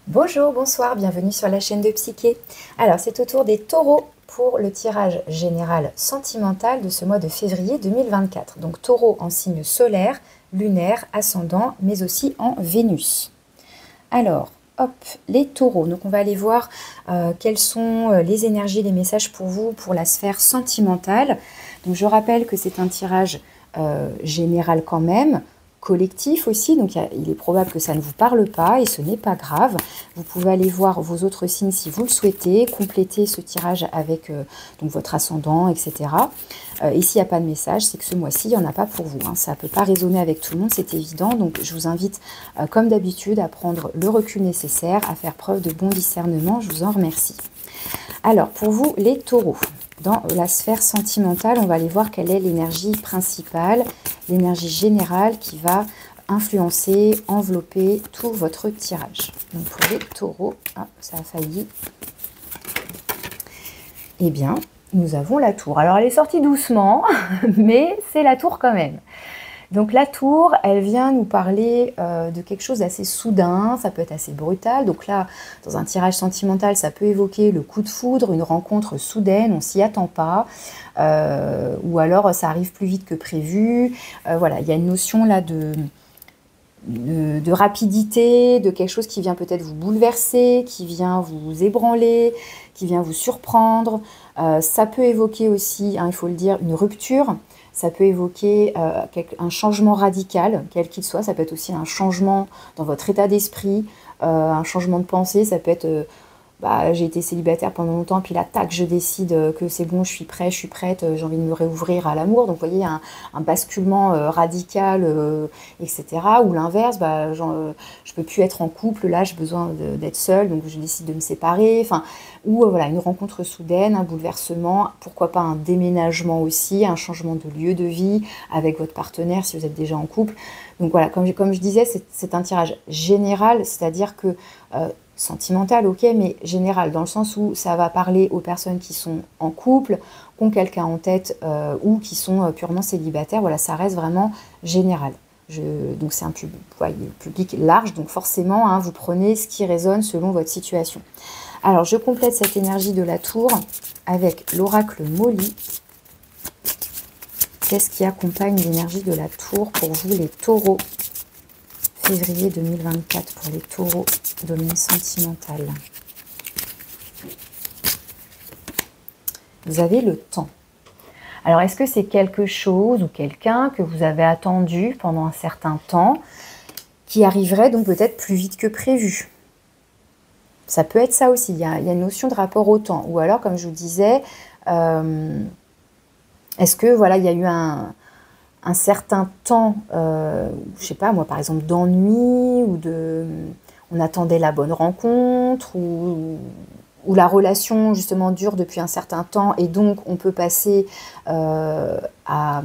Bonjour, bonsoir, bienvenue sur la chaîne de Psyché. Alors, c'est au tour des taureaux pour le tirage général sentimental de ce mois de février 2024. Donc, taureau en signe solaire, lunaire, ascendant, mais aussi en Vénus. Alors, hop, les taureaux. Donc, on va aller voir quelles sont les énergies, les messages pour vous, pour la sphère sentimentale. Donc, je rappelle que c'est un tirage général quand même, collectif aussi, donc il est probable que ça ne vous parle pas et ce n'est pas grave. Vous pouvez aller voir vos autres signes si vous le souhaitez, compléter ce tirage avec donc votre ascendant, etc. Et s'il n'y a pas de message, c'est que ce mois-ci, il n'y en a pas pour vous. Ça ne peut pas résonner avec tout le monde, c'est évident. Donc je vous invite, comme d'habitude, à prendre le recul nécessaire, à faire preuve de bon discernement. Je vous en remercie. Alors, pour vous, les taureaux, dans la sphère sentimentale, on va aller voir quelle est l'énergie principale, l'énergie générale qui va influencer, envelopper tout votre tirage. Donc, pour les taureaux, ça a failli. Eh bien, nous avons la tour. Alors, elle est sortie doucement, mais c'est la tour quand même. Donc la tour, elle vient nous parler de quelque chose d'assez soudain, ça peut être assez brutal. Donc là, dans un tirage sentimental, ça peut évoquer le coup de foudre, une rencontre soudaine, on s'y attend pas, ou alors ça arrive plus vite que prévu. Voilà, il y a une notion là de rapidité, de quelque chose qui vient peut-être vous bouleverser, qui vient vous ébranler, qui vient vous surprendre. Ça peut évoquer aussi, il faut le dire, une rupture. Ça peut évoquer un changement radical, quel qu'il soit. Ça peut être aussi un changement dans votre état d'esprit, un changement de pensée. Ça peut être, j'ai été célibataire pendant longtemps, puis là, tac, je décide que c'est bon, je suis prête, j'ai envie de me réouvrir à l'amour. Donc, vous voyez, un basculement radical, etc. Ou l'inverse, je peux plus être en couple, là, j'ai besoin d'être seule, donc je décide de me séparer. Enfin, ou voilà, une rencontre soudaine, un bouleversement, pourquoi pas un déménagement aussi, un changement de lieu de vie avec votre partenaire si vous êtes déjà en couple. Donc voilà, comme je disais, c'est un tirage général, c'est-à-dire que sentimental, ok, mais général, dans le sens où ça va parler aux personnes qui sont en couple, qui ont quelqu'un en tête ou qui sont purement célibataires. Voilà, ça reste vraiment général. Donc c'est un public large, donc forcément, vous prenez ce qui résonne selon votre situation. Alors, je complète cette énergie de la tour avec l'oracle Molly. Qu'est-ce qui accompagne l'énergie de la tour pour vous, les taureaux? Février 2024 pour les taureaux, domaine sentimental. Vous avez le temps. Alors, est-ce que c'est quelque chose ou quelqu'un que vous avez attendu pendant un certain temps qui arriverait donc peut-être plus vite que prévu? Ça peut être ça aussi, il y a une notion de rapport au temps. Ou alors, comme je vous disais, est-ce que voilà, il y a eu un certain temps, je sais pas moi, par exemple d'ennui, ou on attendait la bonne rencontre, ou la relation justement dure depuis un certain temps, et donc on peut passer à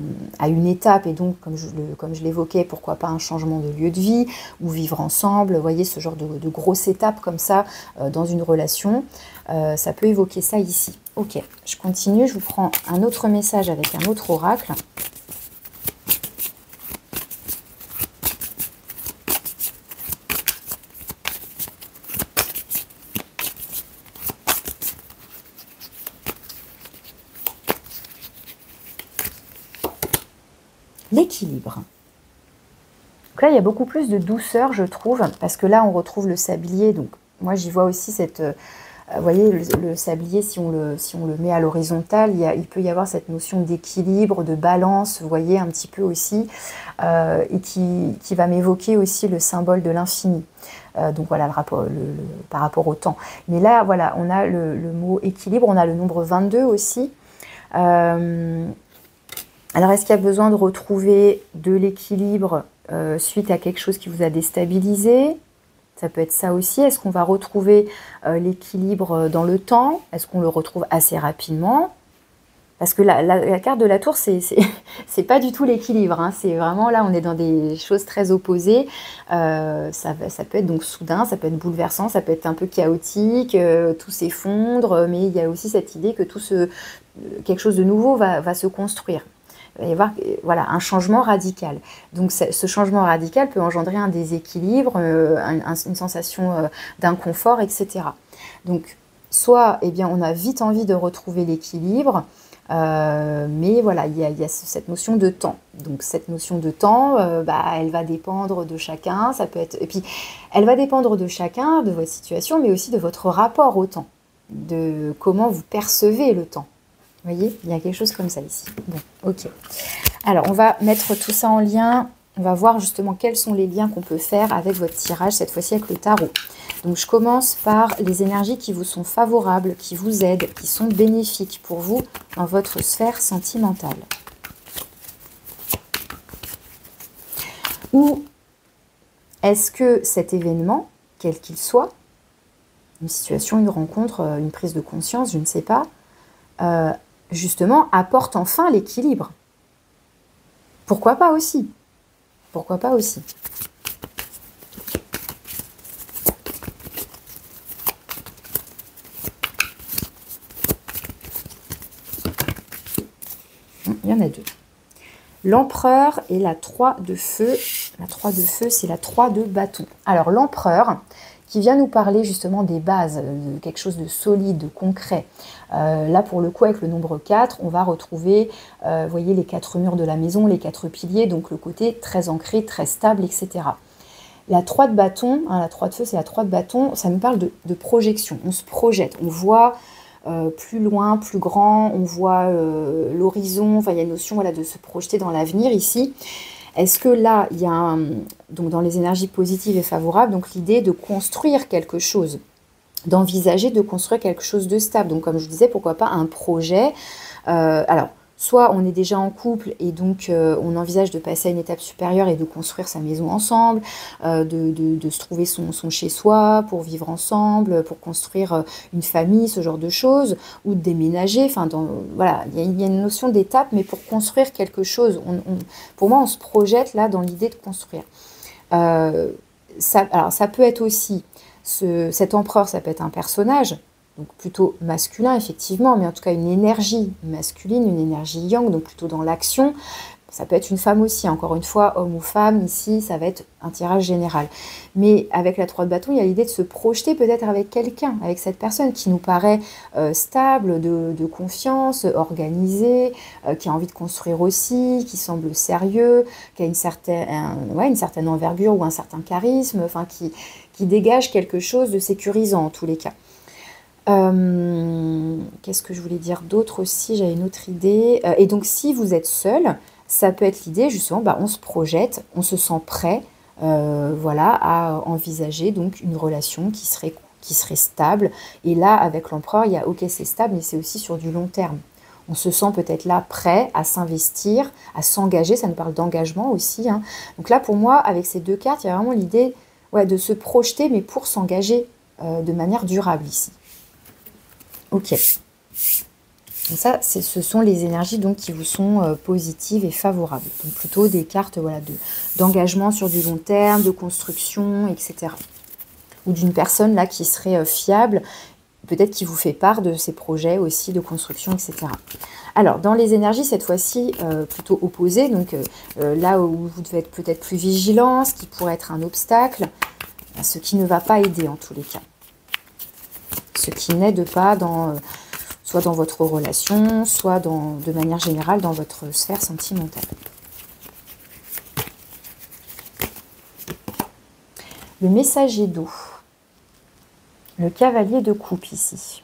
une étape, et donc comme je l'évoquais, pourquoi pas un changement de lieu de vie, ou vivre ensemble, vous voyez, ce genre de grosse étape comme ça dans une relation, ça peut évoquer ça ici. Ok, je continue, je vous prends un autre message avec un autre oracle. L'équilibre. Donc là, il y a beaucoup plus de douceur, je trouve, parce que là, on retrouve le sablier. Donc, moi, j'y vois aussi cette... vous voyez, le sablier, si on le met à l'horizontale, il peut y avoir cette notion d'équilibre, de balance, vous voyez, un petit peu aussi, et qui va m'évoquer aussi le symbole de l'infini. Donc voilà, par rapport au temps. Mais là, voilà, on a le mot équilibre, on a le nombre 22 aussi. Alors, est-ce qu'il y a besoin de retrouver de l'équilibre suite à quelque chose qui vous a déstabilisé? Ça peut être ça aussi. Est-ce qu'on va retrouver l'équilibre dans le temps? Est-ce qu'on le retrouve assez rapidement? Parce que la carte de la tour, c'est pas du tout l'équilibre. C'est vraiment, là, on est dans des choses très opposées. Ça peut être donc soudain, ça peut être bouleversant, ça peut être un peu chaotique, tout s'effondre, mais il y a aussi cette idée que quelque chose de nouveau va se construire. il va y avoir voilà, un changement radical. Donc ce changement radical peut engendrer un déséquilibre, une sensation d'inconfort, etc. Donc soit eh bien, on a vite envie de retrouver l'équilibre, mais voilà, il y a cette notion de temps. Donc cette notion de temps, elle va dépendre de chacun. Ça peut être, et puis elle va dépendre de chacun, de votre situation, mais aussi de votre rapport au temps, de comment vous percevez le temps. Vous voyez, il y a quelque chose comme ça ici. Bon, ok. Alors, on va mettre tout ça en lien. On va voir justement quels sont les liens qu'on peut faire avec votre tirage, cette fois-ci avec le tarot. Donc, je commence par les énergies qui vous sont favorables, qui vous aident, qui sont bénéfiques pour vous dans votre sphère sentimentale. Ou est-ce que cet événement, quel qu'il soit, une situation, une rencontre, une prise de conscience, je ne sais pas, justement, apporte enfin l'équilibre? Pourquoi pas aussi? Pourquoi pas aussi? Il y en a deux. L'empereur et la 3 de feu. La 3 de feu, c'est la 3 de bâton. Alors, l'empereur, qui vient nous parler justement des bases, de quelque chose de solide, de concret. Là, pour le coup, avec le nombre 4, on va retrouver, vous voyez, les 4 murs de la maison, les 4 piliers, donc le côté très ancré, très stable, etc. La 3 de bâton, la 3 de feu, c'est la 3 de bâton, ça nous parle de projection. On se projette, on voit plus loin, plus grand, on voit l'horizon, enfin, il y a une notion voilà, de se projeter dans l'avenir ici. Est-ce que là, il y a donc dans les énergies positives et favorables, donc l'idée de construire quelque chose, d'envisager de construire quelque chose de stable. Donc comme je disais, pourquoi pas un projet. Alors, soit on est déjà en couple et donc on envisage de passer à une étape supérieure et de construire sa maison ensemble, de se trouver son chez-soi pour vivre ensemble, pour construire une famille, ce genre de choses, ou de déménager. Enfin, voilà, il y a une notion d'étape, mais pour construire quelque chose, pour moi, on se projette là dans l'idée de construire. Alors, ça peut être aussi, cet empereur, ça peut être un personnage, donc plutôt masculin effectivement, mais en tout cas une énergie masculine, une énergie yang, donc plutôt dans l'action. Ça peut être une femme aussi, encore une fois, homme ou femme, ici ça va être un tirage général. Mais avec la 3 de bâton, il y a l'idée de se projeter peut-être avec quelqu'un, avec cette personne qui nous paraît stable, de confiance, organisée, qui a envie de construire aussi, qui semble sérieux, qui a une certaine envergure ou un certain charisme, enfin qui dégage quelque chose de sécurisant en tous les cas. Qu'est-ce que je voulais dire d'autre aussi? J'avais une autre idée. Et donc, si vous êtes seul, ça peut être l'idée, justement, on se projette, on se sent prêt, voilà, à envisager donc une relation qui serait stable. Et là, avec l'empereur, il y a, ok, c'est stable, mais c'est aussi sur du long terme. On se sent peut-être là prêt à s'investir, à s'engager. Ça nous parle d'engagement aussi, hein. Donc là, pour moi, avec ces deux cartes, il y a vraiment l'idée de se projeter, mais pour s'engager de manière durable ici. Ok. Donc ça, ce sont les énergies donc, qui vous sont positives et favorables. Donc plutôt des cartes voilà, d'engagement sur du long terme, de construction, etc. Ou d'une personne là qui serait fiable, peut-être qui vous fait part de ses projets aussi de construction, etc. Alors, dans les énergies, cette fois-ci, plutôt opposées, donc là où vous devez être peut-être plus vigilant, ce qui pourrait être un obstacle, ce qui ne va pas aider en tous les cas. Ce qui n'aide pas soit dans votre relation, soit de manière générale dans votre sphère sentimentale. Le messager d'eau. Le cavalier de coupe ici.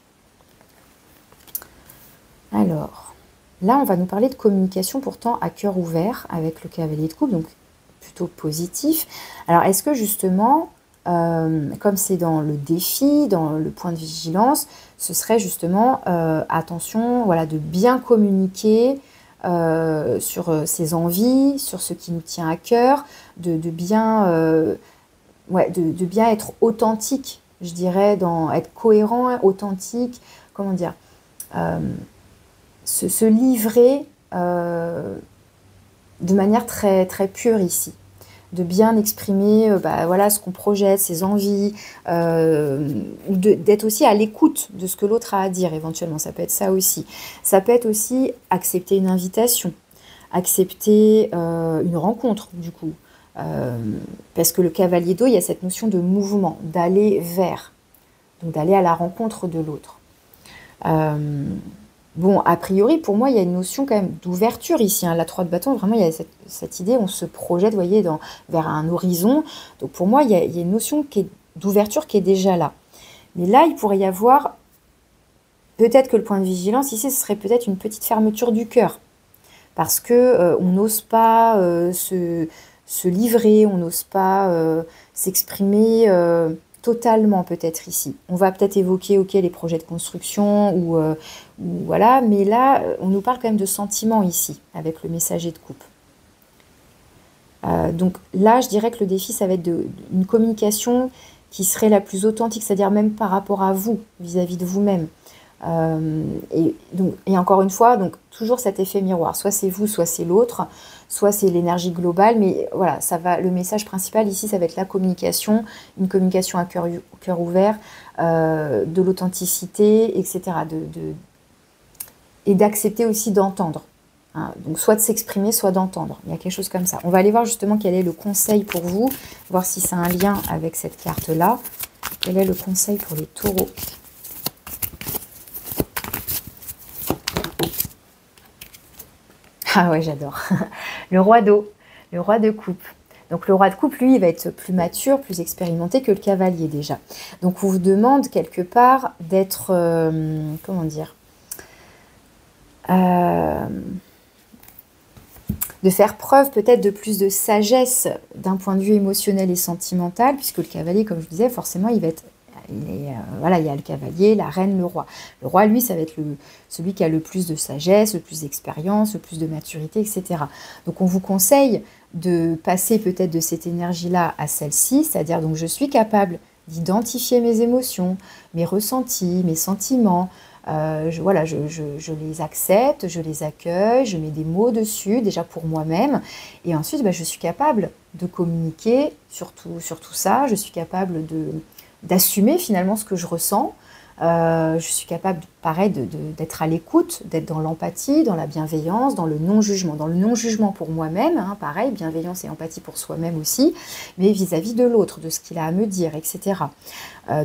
Alors, là on va nous parler de communication pourtant à cœur ouvert avec le cavalier de coupe, donc plutôt positif. Alors est-ce que justement, comme c'est dans le défi, dans le point de vigilance, ce serait justement, attention, voilà, de bien communiquer sur ses envies, sur ce qui nous tient à cœur, de bien être authentique, je dirais, être cohérent, authentique, comment dire, se livrer de manière très, très pure ici. De bien exprimer voilà, ce qu'on projette, ses envies, ou d'être aussi à l'écoute de ce que l'autre a à dire éventuellement. Ça peut être ça aussi. Ça peut être aussi accepter une invitation. accepter une rencontre du coup. Parce que le cavalier d'eau, il y a cette notion de mouvement, d'aller vers, donc d'aller à la rencontre de l'autre. Bon, a priori, pour moi, il y a une notion quand même d'ouverture ici. Hein. La 3 de bâton, vraiment, il y a cette idée, on se projette, vous voyez, vers un horizon. Donc pour moi, il y a une notion d'ouverture qui est déjà là. Mais là, il pourrait y avoir, peut-être que le point de vigilance ici, ce serait peut-être une petite fermeture du cœur. Parce que on n'ose pas se livrer, on n'ose pas s'exprimer totalement peut-être ici. On va peut-être évoquer les projets de construction ou voilà, mais là on nous parle quand même de sentiments ici avec le messager de coupe. Donc là je dirais que le défi ça va être une communication qui serait la plus authentique, c'est-à-dire même par rapport à vous, vis-à-vis de vous-même. Et encore une fois, donc toujours cet effet miroir, soit c'est vous, soit c'est l'autre, soit c'est l'énergie globale, mais voilà, le message principal ici, ça va être la communication, une communication à cœur ouvert, de l'authenticité, etc. Et d'accepter aussi d'entendre. Hein, donc soit de s'exprimer, soit d'entendre. Il y a quelque chose comme ça. On va aller voir justement quel est le conseil pour vous, voir si c'est un lien avec cette carte-là. Quel est le conseil pour les taureaux ? Ah ouais, j'adore. Le roi d'eau, le roi de coupe. Donc le roi de coupe, lui, il va être plus mature, plus expérimenté que le cavalier déjà. Donc on vous demande quelque part d'être, comment dire, de faire preuve peut-être de plus de sagesse d'un point de vue émotionnel et sentimental, puisque le cavalier, comme je vous disais, forcément, il va être... voilà, il y a le cavalier, la reine, le roi. Le roi, lui, ça va être celui qui a le plus de sagesse, le plus d'expérience, le plus de maturité, etc. Donc, on vous conseille de passer peut-être de cette énergie-là à celle-ci, c'est-à-dire, donc, je suis capable d'identifier mes émotions, mes ressentis, mes sentiments. Je les accepte, je les accueille, je mets des mots dessus, déjà pour moi-même. Et ensuite, je suis capable de communiquer sur tout ça. Je suis capable d'assumer finalement ce que je ressens. Je suis capable, pareil, d'être à l'écoute, d'être dans l'empathie, dans la bienveillance, dans le non-jugement. Dans le non-jugement pour moi-même, hein, pareil, bienveillance et empathie pour soi-même aussi, mais vis-à-vis de l'autre, de ce qu'il a à me dire, etc.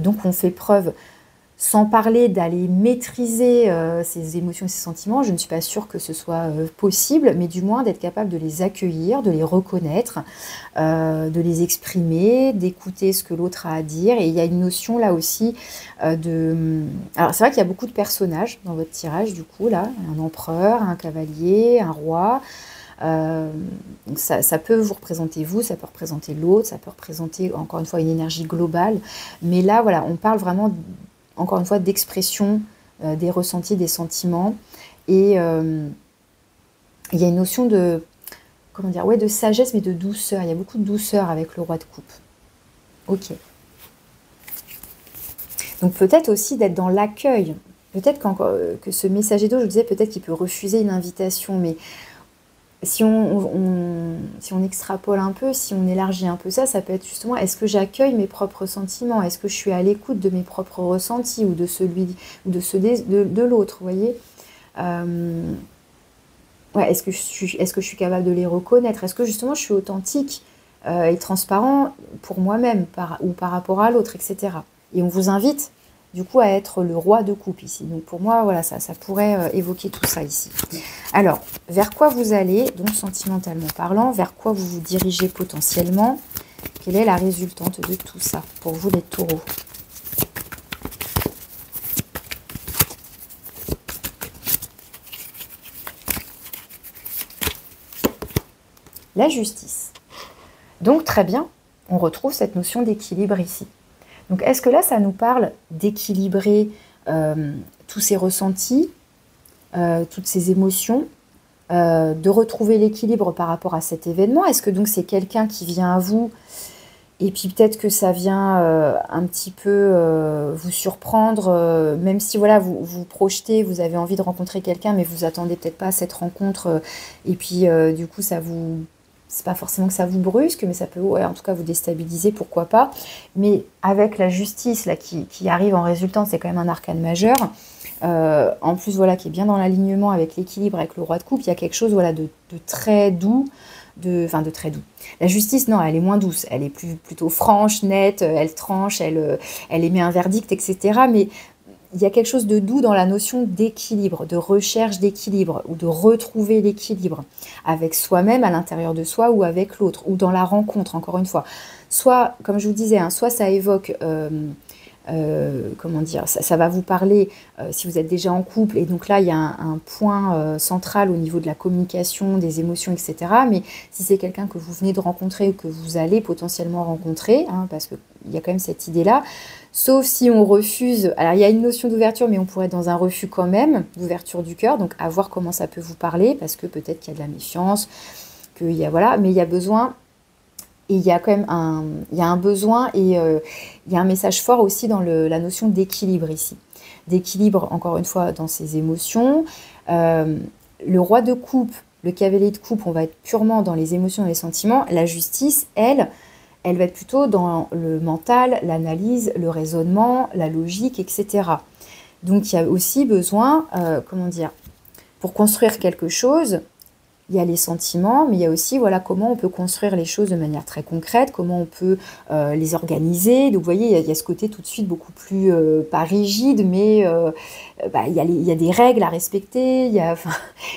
Donc on fait preuve, sans parler d'aller maîtriser ses émotions et ses sentiments, je ne suis pas sûre que ce soit possible, mais du moins d'être capable de les accueillir, de les reconnaître, de les exprimer, d'écouter ce que l'autre a à dire. Et il y a une notion là aussi Alors c'est vrai qu'il y a beaucoup de personnages dans votre tirage, du coup, là, un empereur, un cavalier, un roi. Donc ça peut vous représenter vous, ça peut représenter l'autre, ça peut représenter encore une fois une énergie globale. Mais là, voilà, on parle vraiment... encore une fois, d'expression des ressentis, des sentiments. Et il y a une notion de, comment dire, ouais, de sagesse, mais de douceur. Il y a beaucoup de douceur avec le roi de coupe. Ok. Donc peut-être aussi d'être dans l'accueil. Peut-être que ce messager d'eau, je vous disais, peut-être qu'il peut refuser une invitation, mais si on extrapole un peu, si on élargit un peu ça peut être justement, est-ce que j'accueille mes propres sentiments? Est-ce que je suis à l'écoute de mes propres ressentis ou de ceux de l'autre, vous voyez? Ouais, est-ce que je suis capable de les reconnaître? Est-ce que justement je suis authentique et transparent pour moi-même ou par rapport à l'autre, etc. Et on vous invite du coup à être le roi de coupe ici. Donc pour moi, voilà, ça pourrait évoquer tout ça ici. Alors, vers quoi vous allez, donc sentimentalement parlant, vers quoi vous vous dirigez potentiellement? Quelle est la résultante de tout ça pour vous les taureaux? La justice. Donc très bien, on retrouve cette notion d'équilibre ici. Donc est-ce que là, ça nous parle d'équilibrer tous ces ressentis, toutes ces émotions, de retrouver l'équilibre par rapport à cet événement? Est-ce que donc c'est quelqu'un qui vient à vous et puis peut-être que ça vient un petit peu vous surprendre, même si voilà, vous projetez, vous avez envie de rencontrer quelqu'un, mais vous attendez peut-être pas à cette rencontre, et puis du coup c'est pas forcément que ça vous brusque, mais ça peut en tout cas vous déstabiliser, pourquoi pas. Mais avec la justice là, qui arrive en résultant, c'est quand même un arcane majeur, en plus, voilà, qui est bien dans l'alignement avec l'équilibre, avec le roi de coupe, il y a quelque chose, voilà, de très doux, enfin de très doux. La justice, non, elle est moins douce, elle est plutôt franche, nette, elle tranche, elle émet un verdict, etc. Mais il y a quelque chose de doux dans la notion d'équilibre, de recherche d'équilibre, ou de retrouver l'équilibre avec soi-même, à l'intérieur de soi, ou avec l'autre, ou dans la rencontre, encore une fois. Soit, comme je vous disais, hein, soit ça évoque... comment dire, ça va vous parler si vous êtes déjà en couple, et donc là il y a un point central au niveau de la communication, des émotions, etc. Mais si c'est quelqu'un que vous venez de rencontrer ou que vous allez potentiellement rencontrer, hein, parce qu'il y a quand même cette idée-là, sauf si on refuse, alors il y a une notion d'ouverture, mais on pourrait être dans un refus quand même, d'ouverture du cœur, donc à voir comment ça peut vous parler, parce que peut-être qu'il y a de la méfiance, qu'il y a, voilà, mais il y a besoin... Et il y a quand même un besoin et il y a un message fort aussi dans la notion d'équilibre ici. D'équilibre, encore une fois, dans ses émotions. Le roi de coupe, le cavalier de coupe, on va être purement dans les émotions et les sentiments. La justice, elle va être plutôt dans le mental, l'analyse, le raisonnement, la logique, etc. Donc il y a aussi besoin, comment dire, pour construire quelque chose... Il y a les sentiments, mais il y a aussi voilà, comment on peut construire les choses de manière très concrète, comment on peut les organiser. Donc vous voyez, il y a ce côté tout de suite beaucoup plus, pas rigide, mais il y a des règles à respecter, enfin,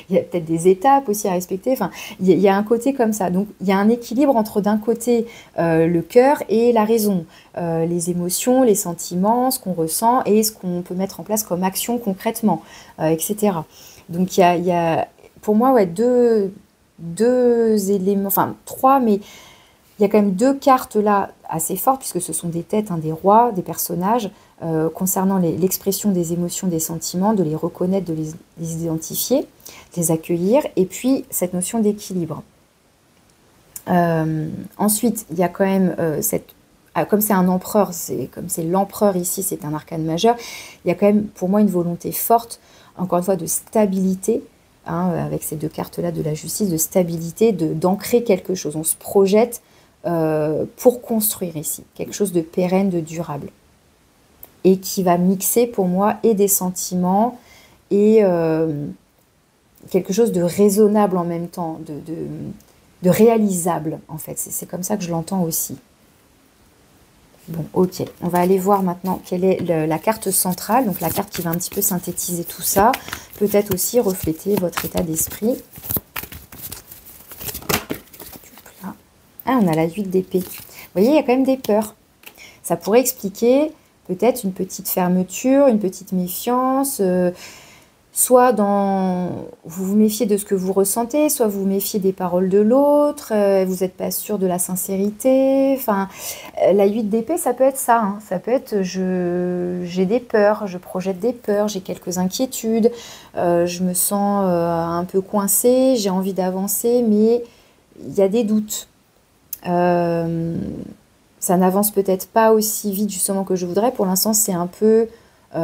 il y a peut-être des étapes aussi à respecter. Enfin, il y a un côté comme ça. Donc il y a un équilibre entre d'un côté le cœur et la raison, les émotions, les sentiments, ce qu'on ressent et ce qu'on peut mettre en place comme action concrètement, etc. Donc il y a pour moi, ouais, deux éléments, enfin trois, mais il y a quand même deux cartes là assez fortes, puisque ce sont des têtes, hein, des rois, des personnages, concernant l'expression des émotions, des sentiments, de les reconnaître, de les identifier, de les accueillir, et puis cette notion d'équilibre. Ensuite, il y a quand même comme c'est un empereur, comme c'est l'empereur ici, c'est un arcane majeur, il y a quand même pour moi une volonté forte, encore une fois, de stabilité, hein, avec ces deux cartes-là de la justice, de stabilité, d'ancrer quelque chose. On se projette pour construire ici, quelque chose de pérenne, de durable. Et qui va mixer pour moi et des sentiments et quelque chose de raisonnable en même temps, de réalisable en fait. C'est comme ça que je l'entends aussi. Bon, ok, on va aller voir maintenant quelle est la carte centrale, donc la carte qui va un petit peu synthétiser tout ça, peut-être aussi refléter votre état d'esprit. Ah, on a la 8 d'épée. Vous voyez, il y a quand même des peurs. Ça pourrait expliquer peut-être une petite fermeture, une petite méfiance, soit vous vous méfiez de ce que vous ressentez, soit vous vous méfiez des paroles de l'autre, vous n'êtes pas sûr de la sincérité. Enfin, la 8 d'épée, ça peut être ça. Hein. Ça peut être j'ai des peurs, je projette des peurs, j'ai quelques inquiétudes, je me sens un peu coincée, j'ai envie d'avancer, mais il y a des doutes. Ça n'avance peut-être pas aussi vite justement que je voudrais. Pour l'instant, c'est un peu...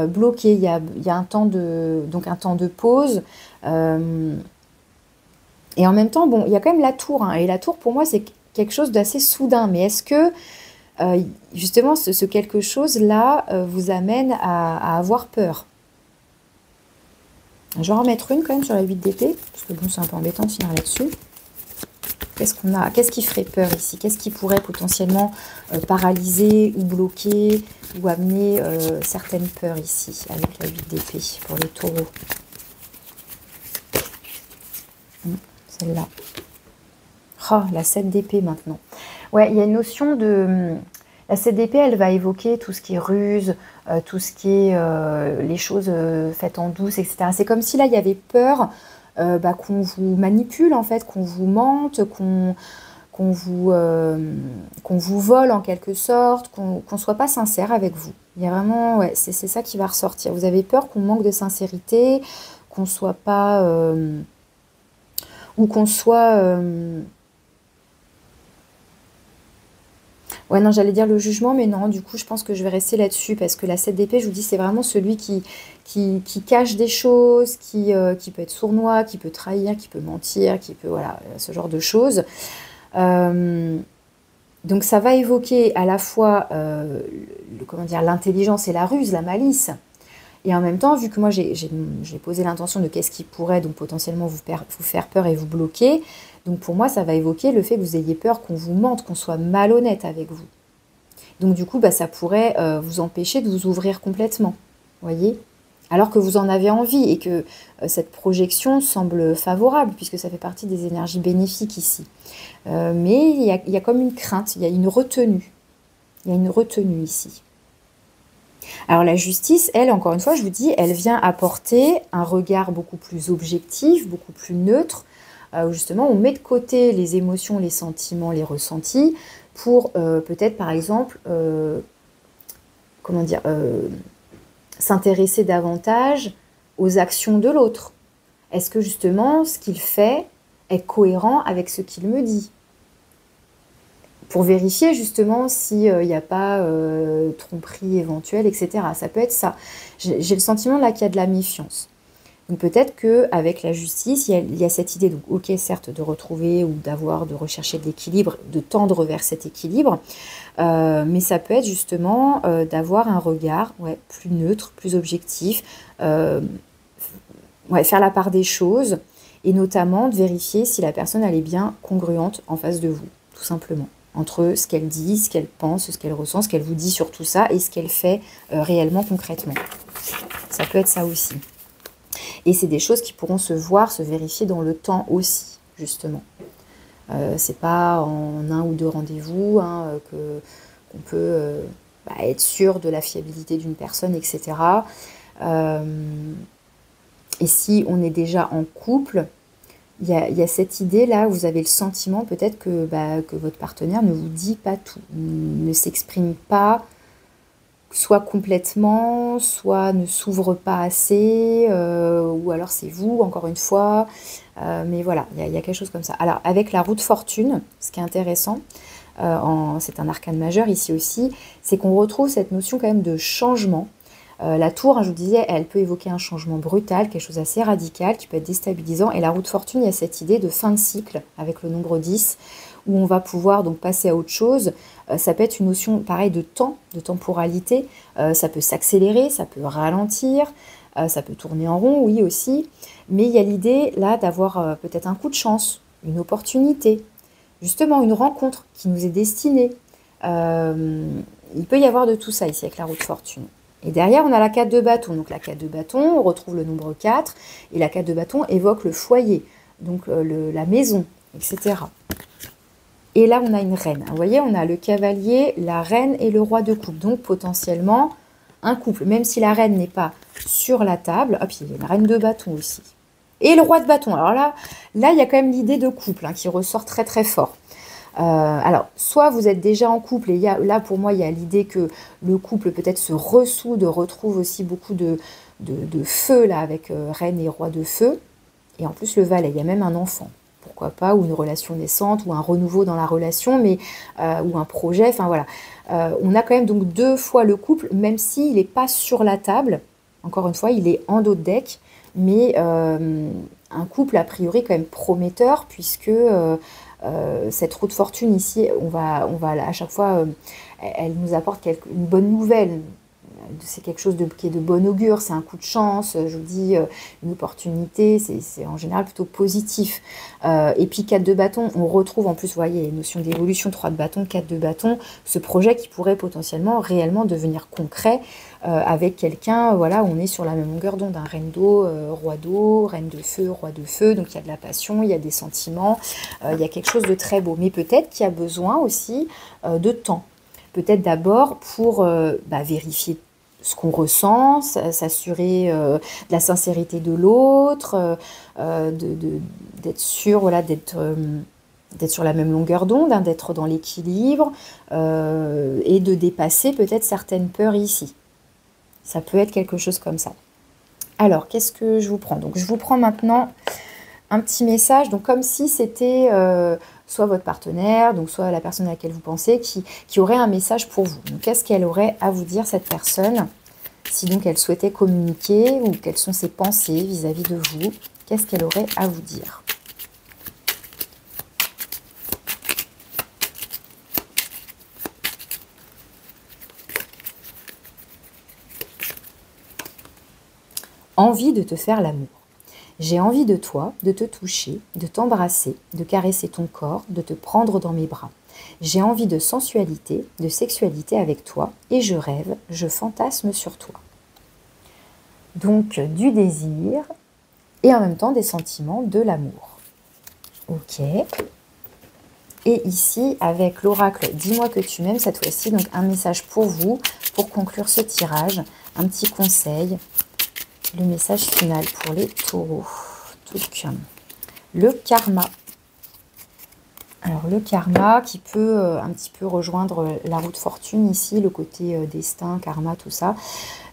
bloqué, il y a un temps de pause, et en même temps, bon, il y a quand même la tour, hein, et la tour pour moi c'est quelque chose d'assez soudain, mais est-ce que justement ce quelque chose là vous amène à avoir peur? Je vais en remettre une quand même sur la 8 d'épée, parce que bon, c'est un peu embêtant de finir là-dessus. Qu'est-ce qu'on a? Qu'est-ce qui ferait peur ici? Qu'est-ce qui pourrait potentiellement paralyser ou bloquer ou amener certaines peurs ici avec la 8 d'épée pour les taureaux? Celle-là. Oh, la 7 d'épée maintenant. Ouais, il y a une notion de... La 7 d'épée, elle va évoquer tout ce qui est ruse, tout ce qui est les choses faites en douce, etc. C'est comme si là, il y avait peur qu'on vous manipule, en fait, qu'on vous mente, qu'on vous vole en quelque sorte, qu'on ne soit pas sincère avec vous. Il y a vraiment, ouais, c'est ça qui va ressortir. Vous avez peur qu'on manque de sincérité, qu'on soit pas... ou qu'on soit... Ouais, non, j'allais dire le jugement, mais non, du coup, je pense que je vais rester là-dessus, parce que la 7 d'épée, je vous dis, c'est vraiment celui qui cache des choses, qui peut être sournois, qui peut trahir, qui peut mentir, qui peut... Voilà, ce genre de choses. Donc ça va évoquer à la fois comment dire, l'intelligence et la ruse, la malice, Et en même temps, vu que moi j'ai posé l'intention de qu'est-ce qui pourrait donc potentiellement vous faire peur et vous bloquer, donc pour moi ça va évoquer le fait que vous ayez peur qu'on vous mente, qu'on soit malhonnête avec vous. Donc du coup, bah, ça pourrait vous empêcher de vous ouvrir complètement, voyez? Alors que vous en avez envie et que cette projection semble favorable, puisque ça fait partie des énergies bénéfiques ici. Mais il y a comme une crainte, il y a une retenue. Il y a une retenue ici. Alors la justice, elle, encore une fois, je vous dis, elle vient apporter un regard beaucoup plus objectif, beaucoup plus neutre, où justement on met de côté les émotions, les sentiments, les ressentis, pour peut-être par exemple, comment dire, s'intéresser davantage aux actions de l'autre. Est-ce que justement ce qu'il fait est cohérent avec ce qu'il me dit? Pour vérifier justement s'il n'y a pas tromperie éventuelle, etc. Ça peut être ça. J'ai le sentiment là qu'il y a de la méfiance. Donc peut-être qu'avec la justice, il y a cette idée, donc ok certes de retrouver ou de rechercher de l'équilibre, de tendre vers cet équilibre, mais ça peut être justement d'avoir un regard plus neutre, plus objectif, faire la part des choses, et notamment de vérifier si la personne elle est bien congruente en face de vous, tout simplement. Entre ce qu'elle dit, ce qu'elle pense, ce qu'elle ressent, ce qu'elle vous dit sur tout ça, et ce qu'elle fait réellement concrètement. Ça peut être ça aussi. Et c'est des choses qui pourront se voir, se vérifier dans le temps aussi, justement. C'est pas en un ou deux rendez-vous qu'on peut être sûr de la fiabilité d'une personne, etc. Et si on est déjà en couple, il y a cette idée-là où vous avez le sentiment peut-être que votre partenaire ne vous dit pas tout, ne s'exprime pas, soit complètement, soit ne s'ouvre pas assez, ou alors c'est vous, encore une fois. Mais voilà, il y a quelque chose comme ça. Alors, avec la roue de fortune, ce qui est intéressant, c'est un arcane majeur ici aussi, c'est qu'on retrouve cette notion quand même de changement. La tour, je vous disais, elle peut évoquer un changement brutal, quelque chose d'assez radical, qui peut être déstabilisant. Et la roue de fortune, il y a cette idée de fin de cycle, avec le nombre 10, où on va pouvoir donc passer à autre chose. Ça peut être une notion, pareil, de temps, de temporalité. Ça peut s'accélérer, ça peut ralentir, ça peut tourner en rond, oui aussi. Mais il y a l'idée, là, d'avoir peut-être un coup de chance, une opportunité, justement une rencontre qui nous est destinée. Il peut y avoir de tout ça ici avec la roue de fortune. Et derrière, on a la 4 de bâton. Donc la 4 de bâton, on retrouve le nombre 4. Et la 4 de bâton évoque le foyer, donc la maison, etc. Et là, on a une reine. Vous voyez, on a le cavalier, la reine et le roi de coupe. Donc potentiellement, un couple. Même si la reine n'est pas sur la table. Hop, il y a une reine de bâton aussi. Et le roi de bâton. Alors là il y a quand même l'idée de couple qui ressort très très fort. Alors, soit vous êtes déjà en couple, et là pour moi il y a l'idée que le couple peut-être se ressoude, retrouve aussi beaucoup de feu là avec reine et roi de feu, et en plus le valet, il y a même un enfant, pourquoi pas, ou une relation naissante, ou un renouveau dans la relation, mais ou un projet, enfin voilà. On a quand même donc 2 fois le couple, même s'il n'est pas sur la table, encore une fois il est en dos de deck, mais un couple a priori quand même prometteur, puisque cette roue de fortune ici, on va à chaque fois, elle nous apporte une bonne nouvelle. C'est quelque chose qui est de bon augure, c'est un coup de chance, je vous dis, une opportunité, c'est en général plutôt positif. Et puis 4 de bâton, on retrouve en plus, vous voyez, une notion d'évolution, 3 de bâton, 4 de bâton, ce projet qui pourrait potentiellement réellement devenir concret avec quelqu'un, voilà, où on est sur la même longueur d'onde, un reine d'eau, reine de feu, roi de feu, donc il y a de la passion, il y a des sentiments, il y a quelque chose de très beau. Mais peut-être qu'il y a besoin aussi de temps. Peut-être d'abord pour vérifier ce qu'on ressent, s'assurer de la sincérité de l'autre, d'être sûr, voilà, d'être sur la même longueur d'onde, d'être dans l'équilibre et de dépasser peut-être certaines peurs ici. Ça peut être quelque chose comme ça. Alors, qu'est-ce que je vous prends? Donc, je vous prends maintenant un petit message, donc comme si c'était soit votre partenaire, donc soit la personne à laquelle vous pensez, qui aurait un message pour vous. Donc qu'est-ce qu'elle aurait à vous dire, cette personne, si donc elle souhaitait communiquer, ou quelles sont ses pensées vis-à-vis de vous? Qu'est-ce qu'elle aurait à vous dire? envie de te faire l'amour. J'ai envie de toi, de te toucher, de t'embrasser, de caresser ton corps, de te prendre dans mes bras. J'ai envie de sensualité, de sexualité avec toi, et je rêve, je fantasme sur toi. Donc du désir et en même temps des sentiments de l'amour. Ok. Et ici, avec l'oracle « Dis-moi que tu m'aimes », cette fois-ci, donc un message pour vous, pour conclure ce tirage, un petit conseil, le message final pour les taureaux. Donc, le karma. Alors le karma qui peut un petit peu rejoindre la roue de fortune ici, le côté destin, karma, tout ça.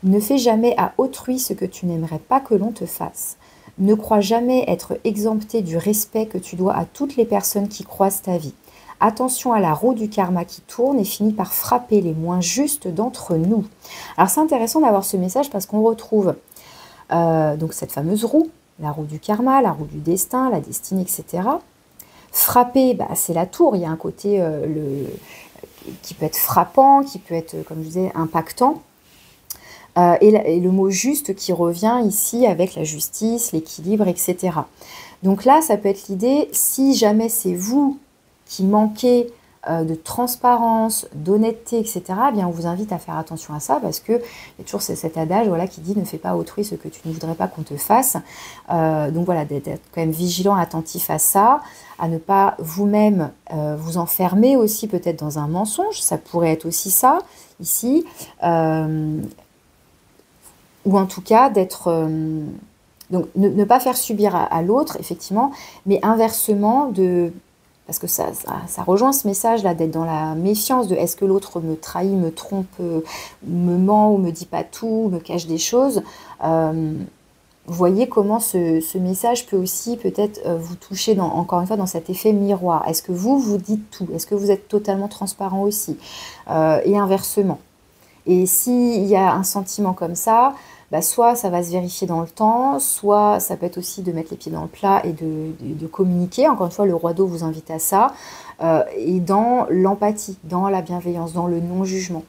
Ne fais jamais à autrui ce que tu n'aimerais pas que l'on te fasse. Ne crois jamais être exempté du respect que tu dois à toutes les personnes qui croisent ta vie. Attention à la roue du karma qui tourne et finit par frapper les moins justes d'entre nous. Alors c'est intéressant d'avoir ce message parce qu'on retrouve donc cette fameuse roue, la roue du karma, la roue du destin, la destinée, etc. Frapper, bah, c'est la tour, il y a un côté qui peut être frappant, qui peut être, comme je disais, impactant. Et le mot juste qui revient ici avec la justice, l'équilibre, etc. Donc là, ça peut être l'idée, si jamais c'est vous qui manquez de transparence, d'honnêteté, etc., eh bien, on vous invite à faire attention à ça parce qu'il y a toujours cet adage voilà, qui dit « ne fais pas à autrui ce que tu ne voudrais pas qu'on te fasse ». Donc voilà, d'être quand même vigilant, attentif à ça, à ne pas vous-même vous enfermer aussi peut-être dans un mensonge, ça pourrait être aussi ça, ici, ou en tout cas d'être... donc ne pas faire subir à l'autre, effectivement, mais inversement, parce que ça rejoint ce message-là, d'être dans la méfiance de est-ce que l'autre me trahit, me trompe, me ment ou me dit pas tout, me cache des choses. Vous voyez comment ce message peut aussi peut-être vous toucher, encore une fois, dans cet effet miroir. Est-ce que vous dites tout? Est-ce que vous êtes totalement transparent aussi? Et inversement. Et s'il y a un sentiment comme ça, bah soit ça va se vérifier dans le temps, soit ça peut être aussi de mettre les pieds dans le plat et de communiquer. Encore une fois, le roi d'eau vous invite à ça. Et dans l'empathie, dans la bienveillance, dans le non-jugement,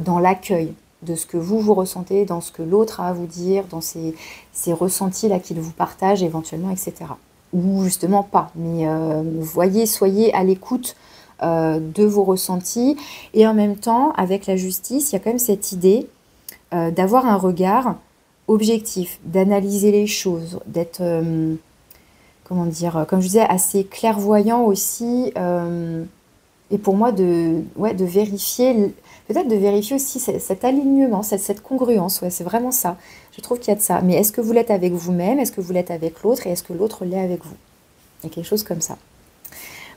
dans l'accueil de ce que vous ressentez, dans ce que l'autre a à vous dire, dans ces ressentis-là qu'il vous partage éventuellement, etc. Ou justement pas. Mais voyez, soyez à l'écoute de vos ressentis. Et en même temps, avec la justice, il y a quand même cette idée d'avoir un regard objectif, d'analyser les choses, d'être, comment dire, comme je disais, assez clairvoyant aussi, et pour moi de vérifier, peut-être de vérifier aussi cet alignement, cette congruence, ouais, c'est vraiment ça, je trouve qu'il y a de ça, mais est-ce que vous l'êtes avec vous-même, est-ce que vous l'êtes avec l'autre, et est-ce que l'autre l'est avec vous? Il y a quelque chose comme ça.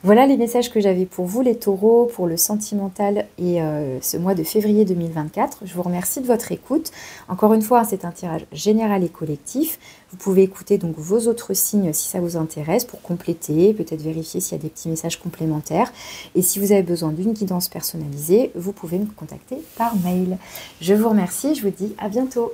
Voilà les messages que j'avais pour vous les taureaux, pour le sentimental et ce mois de février 2024. Je vous remercie de votre écoute. Encore une fois, c'est un tirage général et collectif. Vous pouvez écouter donc vos autres signes si ça vous intéresse pour compléter, peut-être vérifier s'il y a des petits messages complémentaires. Et si vous avez besoin d'une guidance personnalisée, vous pouvez me contacter par mail. Je vous remercie, je vous dis à bientôt.